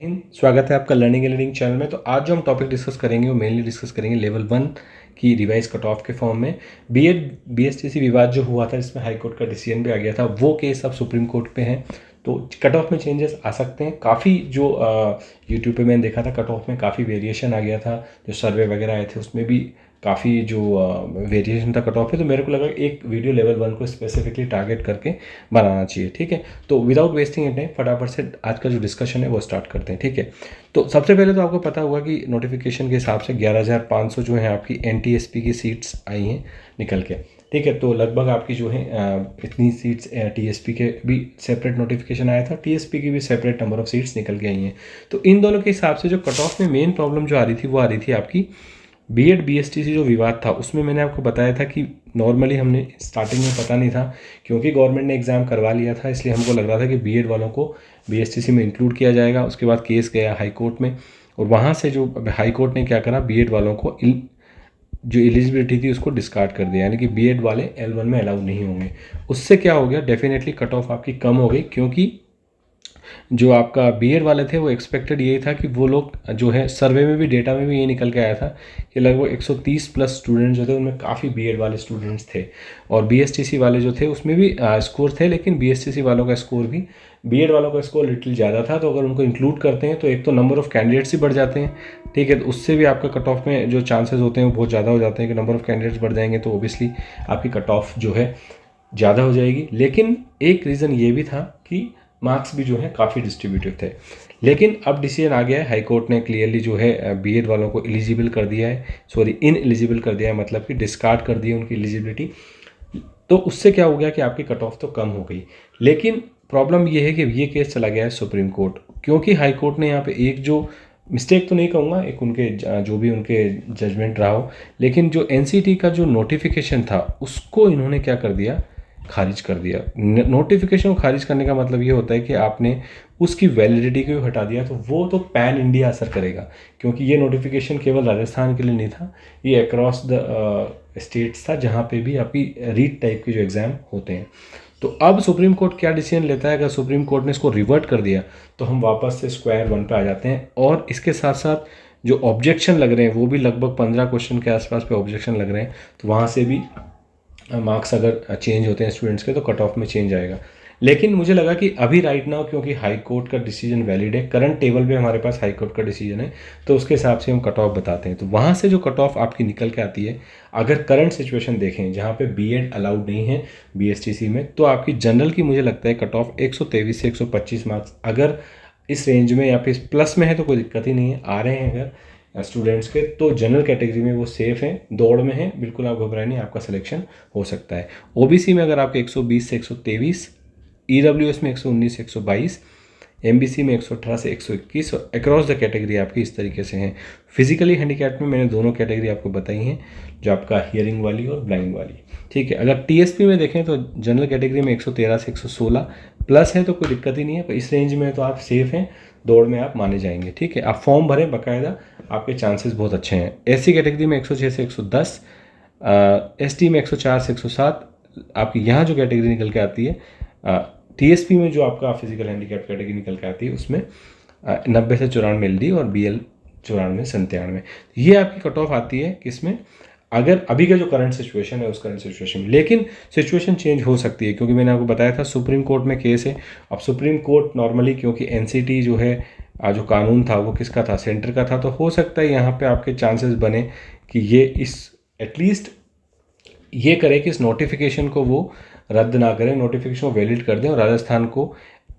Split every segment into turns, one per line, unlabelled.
स्वागत है आपका लर्निंग एंड लीडिंग चैनल में। तो आज जो हम टॉपिक डिस्कस करेंगे वो मेनली डिस्कस करेंगे लेवल 1 की रिवाइज कट ऑफ के फॉर्म में बीएड बीएसटीसी विवाद जो हुआ था जिसमें हाई कोर्ट का डिसीजन भी आ गया था, वो केस अब सुप्रीम कोर्ट पे है। तो कट ऑफ में चेंजेस आ सकते हैं काफ़ी। जो यूट्यूब पे मैंने देखा था कट ऑफ में काफ़ी वेरिएशन आ गया था, जो सर्वे वगैरह आए थे उसमें भी काफ़ी जो वेरिएशन था कट ऑफ पे। तो मेरे को लगा एक वीडियो लेवल 1 को स्पेसिफिकली टारगेट करके बनाना चाहिए। ठीक है, तो विदाउट वेस्टिंग टाइम फटाफट से आज का जो डिस्कशन है वो स्टार्ट करते हैं। ठीक है, तो सबसे पहले तो आपको पता होगा कि नोटिफिकेशन के हिसाब से 11,500 जो है आपकी एनटीएसपी की सीट्स आई हैं निकल के। ठीक है, तो लगभग आपकी जो है इतनी सीट्स टीएसपी के भी सेपरेट नोटिफिकेशन आया था, टीएसपी की भी सेपरेट नंबर ऑफ सीट्स निकल के आई हैं। तो इन दोनों के हिसाब से जो कट ऑफ में मेन प्रॉब्लम जो आ रही थी वो आ रही थी आपकी बीएड बीएसटीसी जो विवाद था उसमें मैंने आपको बताया था कि नॉर्मली हमने स्टार्टिंग में पता नहीं था, क्योंकि गवर्नमेंट ने एग्ज़ाम करवा लिया था इसलिए हमको लग रहा था कि बीएड वालों को बीएसटीसी में इंक्लूड किया जाएगा। उसके बाद केस गया हाई कोर्ट में और वहाँ से जो हाई कोर्ट ने क्या करा, बीएड वालों को जो एलिजिबिलिटी थी उसको डिस्कार्ड कर दिया, यानी कि बीएड वाले L1 में अलाउ नहीं होंगे। उससे क्या हो गया, डेफिनेटली कट ऑफ आपकी कम हो गई, क्योंकि जो आपका बीएड वाले थे वो एक्सपेक्टेड यही था कि वो लोग जो है सर्वे में भी डेटा में भी ये निकल के आया था कि लगभग 130 प्लस स्टूडेंट्स जो थे उनमें काफ़ी बीएड वाले स्टूडेंट्स थे और बीएसटीसी वाले जो थे उसमें भी स्कोर थे, लेकिन बीएसटीसी वालों का स्कोर भी बीएड वालों का स्कोर लिटिल ज़्यादा था। तो अगर उनको इंक्लूड करते हैं तो एक तो नंबर ऑफ़ कैंडिडेट्स ही बढ़ जाते हैं। ठीक है, तो उससे भी आपका कट ऑफ में जो चांसेस होते हैं वो बहुत ज़्यादा हो जाते हैं कि नंबर ऑफ़ कैंडिडेट्स बढ़ जाएंगे तो ओबियसली आपकी कट ऑफ जो है ज़्यादा हो जाएगी। लेकिन एक रीज़न ये भी था कि मार्क्स भी जो है काफ़ी डिस्ट्रीब्यूटिव थे। लेकिन अब डिसीजन आ गया है, हाई कोर्ट ने क्लियरली जो है बीएड वालों को एलिजिबल कर दिया है, सॉरी इन एलिजिबल कर दिया है, मतलब कि डिस्कार्ड कर दी है उनकी एलिजिबिलिटी। तो उससे क्या हो गया कि आपकी कट ऑफ तो कम हो गई। लेकिन प्रॉब्लम ये है कि ये केस चला गया है सुप्रीम कोर्ट, क्योंकि हाई कोर्ट ने यहाँ पे एक जो मिस्टेक तो नहीं कहूँगा, एक उनके जो भी उनके जजमेंट रहा हो, लेकिन जो एनसीटी का जो नोटिफिकेशन था उसको इन्होंने क्या कर दिया, खारिज कर दिया। नोटिफिकेशन को खारिज करने का मतलब ये होता है कि आपने उसकी वैलिडिटी को हटा दिया, तो वो तो पैन इंडिया असर करेगा, क्योंकि ये नोटिफिकेशन केवल राजस्थान के लिए नहीं था, ये अक्रॉस द स्टेट्स था जहाँ पे भी आपकी रीट टाइप के जो एग्ज़ाम होते हैं। तो अब सुप्रीम कोर्ट क्या डिसीजन लेता है, अगर सुप्रीम कोर्ट ने इसको रिवर्ट कर दिया तो हम वापस से स्क्वायर वन पे आ जाते हैं। और इसके साथ साथ जो ऑब्जेक्शन लग रहे हैं वो भी लगभग 15 क्वेश्चन के आसपास पे ऑब्जेक्शन लग रहे हैं, तो वहाँ से भी मार्क्स अगर चेंज होते हैं स्टूडेंट्स के तो कट ऑफ में चेंज आएगा। लेकिन मुझे लगा कि अभी राइट नाउ क्योंकि हाई कोर्ट का डिसीजन वैलिड है, करंट टेबल पे हमारे पास हाई कोर्ट का डिसीजन है, तो उसके हिसाब से हम कट ऑफ बताते हैं। तो वहाँ से जो कट ऑफ आपकी निकल के आती है, अगर करंट सिचुएशन देखें जहाँ पे बीएड अलाउड नहीं है बीएसटीसी में, तो आपकी जनरल की मुझे लगता है कट ऑफ 123 से 125 मार्क्स अगर इस रेंज में या फिर प्लस में है तो कोई दिक्कत ही नहीं है। आ रहे हैं अगर स्टूडेंट्स के, तो जनरल कैटेगरी में वो सेफ़ हैं, दौड़ में हैं, बिल्कुल आप घबराए नहीं, आपका सिलेक्शन हो सकता है। ओबीसी में अगर आपके 120 से 123, ईडब्ल्यूएस में 119 से 122, एमबीसी में 118 से 121 और अक्रॉस द कैटेगरी आपकी इस तरीके से हैं। फिजिकली हैंडीकैप में मैंने दोनों कैटेगरी आपको बताई हैं, जो आपका हियरिंग वाली और ब्लाइंड वाली। ठीक है, अगर टीएसपी में देखें तो जनरल कैटेगरी में 113 से 116 प्लस है, तो कोई दिक्कत ही नहीं है, तो इस रेंज में तो आप सेफ़ हैं, दौड़ में आप माने जाएंगे। ठीक है, आप फॉर्म भरें बाकायदा, आपके चांसेस बहुत अच्छे हैं। एससी कैटेगरी में 106 से 110, एसटी में 104 से 107, आपकी यहाँ जो कैटेगरी निकल के आती है टीएसपी में जो आपका फिजिकल हैंडीकैप कैटेगरी निकल के आती है उसमें 90 से 94 एलडी और बीएल 94 से 97, ये आपकी कट ऑफ आती है किसमें, अगर अभी का जो करंट सिचुएशन है उस करंट सिचुएशन में। लेकिन सिचुएशन चेंज हो सकती है, क्योंकि मैंने आपको बताया था सुप्रीम कोर्ट में केस है। अब सुप्रीम कोर्ट नॉर्मली, क्योंकि एनसीटी जो है जो कानून था वो किसका था, सेंटर का था, तो हो सकता है यहाँ पे आपके चांसेस बने कि ये इस एटलीस्ट ये करे कि इस नोटिफिकेशन को वो रद्द ना करें, नोटिफिकेशन को वैलिड कर दें और राजस्थान को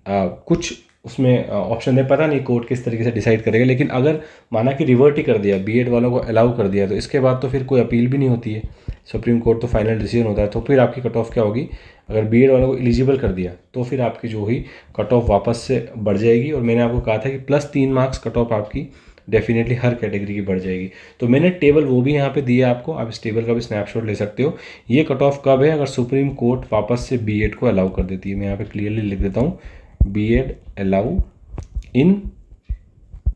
कुछ उसमें ऑप्शन दें। पता नहीं कोर्ट किस तरीके से डिसाइड करेगा, लेकिन अगर माना कि रिवर्ट ही कर दिया, बीएड वालों को अलाउ कर दिया, तो इसके बाद तो फिर कोई अपील भी नहीं होती है, सुप्रीम कोर्ट तो फाइनल डिसीजन होता है। तो फिर आपकी कट ऑफ क्या होगी, अगर बीएड वालों को एलिजिबल कर दिया तो फिर आपकी जो हुई कट ऑफ वापस से बढ़ जाएगी। और मैंने आपको कहा था कि +3 मार्क्स कट ऑफ आपकी डेफिनेटली हर कैटेगरी की बढ़ जाएगी। तो मैंने टेबल वो भी यहाँ पे दिया आपको, आप इस टेबल का भी स्नैपशॉट ले सकते हो। ये कट ऑफ कब है, अगर सुप्रीम कोर्ट वापस से बीएड को अलाउ कर देती है। मैं यहाँ पे क्लियरली लिख देता हूँ, बीएड अलाउ इन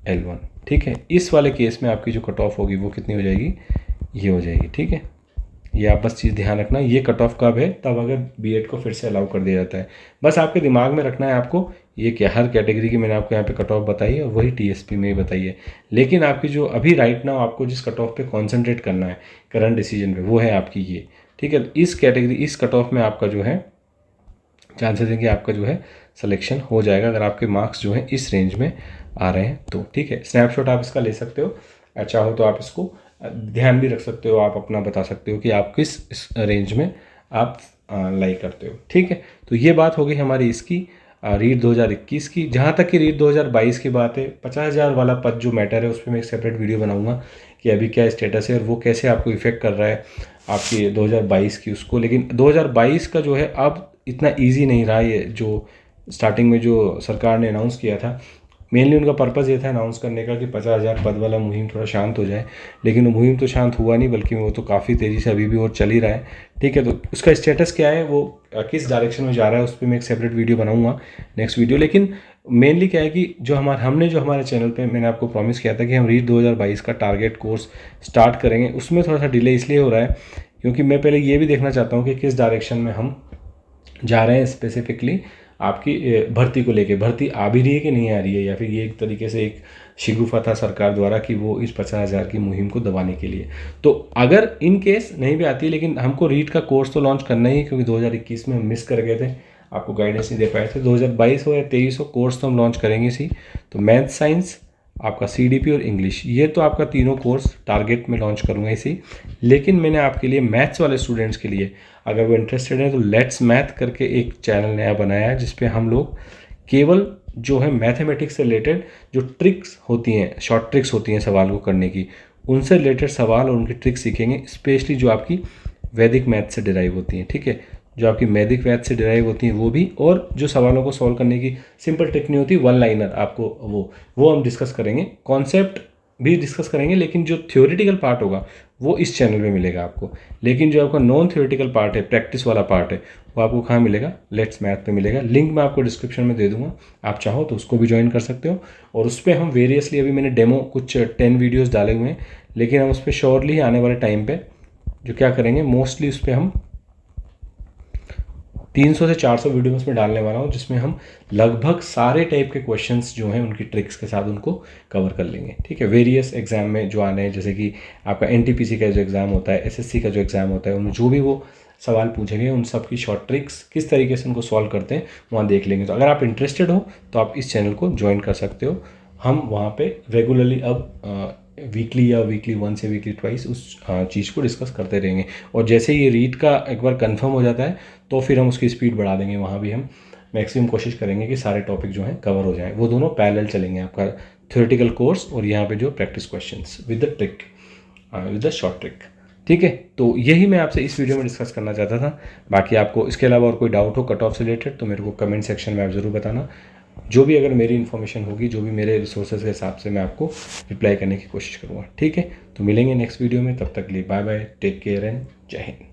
L1। ठीक है, इस वाले केस में आपकी जो कट ऑफ होगी वो कितनी हो जाएगी, ये हो जाएगी। ठीक है, ये आप बस चीज़ ध्यान रखना, ये कट ऑफ कब है, तब अगर बीएड को फिर से अलाउ कर दिया जाता है। बस आपके दिमाग में रखना है आपको, ये क्या हर कैटेगरी की मैंने आपको यहाँ पे कट ऑफ बताई है और वही टीएसपी में ही बताई है। लेकिन आपकी जो अभी राइट नाउ आपको जिस कट ऑफ पे कॉन्सेंट्रेट करना है करंट डिसीजन पे, वो है आपकी ये, ठीक है। इस कैटेगरी इस कट ऑफ में आपका जो है चांसेस है कि आपका जो है सिलेक्शन हो जाएगा, अगर आपके मार्क्स जो है इस रेंज में आ रहे हैं तो, ठीक है। स्नैपशॉट आप इसका ले सकते हो, अच्छा हो तो आप इसको ध्यान भी रख सकते हो, आप अपना बता सकते हो कि आप किस इस रेंज में आप लाइक करते हो, ठीक है। तो ये बात हो गई हमारी इसकी रीट 2021 की। जहाँ तक कि रीट 2022 की बात है, 50,000 वाला पद जो मैटर है उस पर मैं एक सेपरेट वीडियो बनाऊंगा कि अभी क्या स्टेटस है और वो कैसे आपको इफेक्ट कर रहा है आपकी 2022 की उसको। लेकिन 2022 का जो है अब इतना ईजी नहीं रहा, ये जो स्टार्टिंग में जो सरकार ने अनाउंस किया था, मेनली उनका पर्पज़ ये था अनाउंस करने का कि 50,000 पद वाला मुहिम थोड़ा शांत हो जाए, लेकिन वो मुहिम तो शांत हुआ नहीं, बल्कि वो तो काफ़ी तेज़ी से अभी भी और चल ही रहा है, ठीक है। तो उसका स्टेटस क्या है, वो किस डायरेक्शन में जा रहा है, उस पर मैं एक सेपरेट वीडियो बनाऊंगा नेक्स्ट वीडियो। लेकिन मेनली क्या है कि जो हमारे चैनल पे मैंने आपको प्रॉमिस किया था कि हम रीट 2022 का टारगेट कोर्स स्टार्ट करेंगे, उसमें थोड़ा सा डिले इसलिए हो रहा है क्योंकि मैं पहले ये भी देखना चाहता हूँ कि किस डायरेक्शन में हम जा रहे हैं स्पेसिफिकली आपकी भर्ती को लेके, भर्ती आ भी रही है कि नहीं आ रही है, या फिर ये एक तरीके से एक शिगुफा था सरकार द्वारा कि वो इस 50,000 की मुहिम को दबाने के लिए। तो अगर इन केस नहीं भी आती, लेकिन हमको रीट का कोर्स तो लॉन्च करना ही है क्योंकि 2021 में हम मिस कर गए थे, आपको गाइडेंस नहीं दे पाए थे। 2022 हो या 23 हो, कोर्स तो हम लॉन्च करेंगे इसी। तो मैथ साइंस, आपका सीडीपी और इंग्लिश, ये तो आपका तीनों कोर्स टारगेट में लॉन्च करूँगा इसी। लेकिन मैंने आपके लिए मैथ्स वाले स्टूडेंट्स के लिए, अगर वो इंटरेस्टेड है तो लेट्स मैथ करके एक चैनल नया बनाया है जिसपे हम लोग केवल जो है मैथमेटिक्स से रिलेटेड जो ट्रिक्स होती हैं, शॉर्ट ट्रिक्स होती हैं सवाल को करने की, उनसे रिलेटेड सवाल और उनकी ट्रिक्स सीखेंगे, स्पेशली जो आपकी वैदिक मैथ से डिराइव होती हैं, ठीक है। जो आपकी वैदिक मैथ से डिराइव होती हैं वो भी, और जो सवालों को सॉल्व करने की सिंपल ट्रिक नहीं होती, वन लाइनर, आपको वो हम डिस्कस करेंगे, कॉन्सेप्ट भी डिस्कस करेंगे। लेकिन जो थ्योरेटिकल पार्ट होगा वो इस चैनल पे मिलेगा आपको। लेकिन जो आपका नॉन थ्योरेटिकल पार्ट है, प्रैक्टिस वाला पार्ट है, वो आपको कहाँ मिलेगा, लेट्स मैथ पे मिलेगा। लिंक मैं आपको डिस्क्रिप्शन में दे दूंगा, आप चाहो तो उसको भी ज्वाइन कर सकते हो। और उस पर हम वेरियसली, अभी मैंने डेमो कुछ 10 वीडियोज़ डाले हुए हैं, लेकिन हम उस पर श्योरली आने वाले टाइम पर जो क्या करेंगे, मोस्टली उस पर हम 300 से 400 वीडियो उसमें डालने वाला हूँ, जिसमें हम लगभग सारे टाइप के क्वेश्चंस जो हैं उनकी ट्रिक्स के साथ उनको कवर कर लेंगे, ठीक है। वेरियस एग्जाम में जो आने हैं, जैसे कि आपका एनटीपीसी का जो एग्ज़ाम होता है, एसएससी का जो एग्ज़ाम होता है, उनमें जो भी वो सवाल पूछेंगे उन सब की शॉर्ट ट्रिक्स किस तरीके से उनको सॉल्व करते हैं वहाँ देख लेंगे। तो अगर आप इंटरेस्टेड हो तो आप इस चैनल को ज्वाइन कर सकते हो। हम वहाँ पे रेगुलरली अब वीकली या वीकली वंस या वीकली ट्वाइस उस चीज़ को डिस्कस करते रहेंगे। और जैसे ये रीट का एक बार कंफर्म हो जाता है तो फिर हम उसकी स्पीड बढ़ा देंगे, वहाँ भी हम मैक्सिमम कोशिश करेंगे कि सारे टॉपिक जो हैं कवर हो जाएं। वो दोनों पैरेलल चलेंगे, आपका थ्योरेटिकल कोर्स और यहाँ पे जो practice questions with the trick, with the short trick, ठीक है। तो यही मैं आपसे इस वीडियो में डिस्कस करना चाहता था। बाकी आपको इसके अलावा और कोई डाउट हो कट ऑफ से रिलेटेड तो मेरे को कमेंट सेक्शन में आप ज़रूर बताना। जो भी अगर मेरी इन्फॉर्मेशन होगी, जो भी मेरे रिसोर्सेज के हिसाब से मैं आपको रिप्लाई करने की कोशिश करूँगा, ठीक है। तो मिलेंगे नेक्स्ट वीडियो में, तब तक के लिए bye bye, take care and Jai Hind.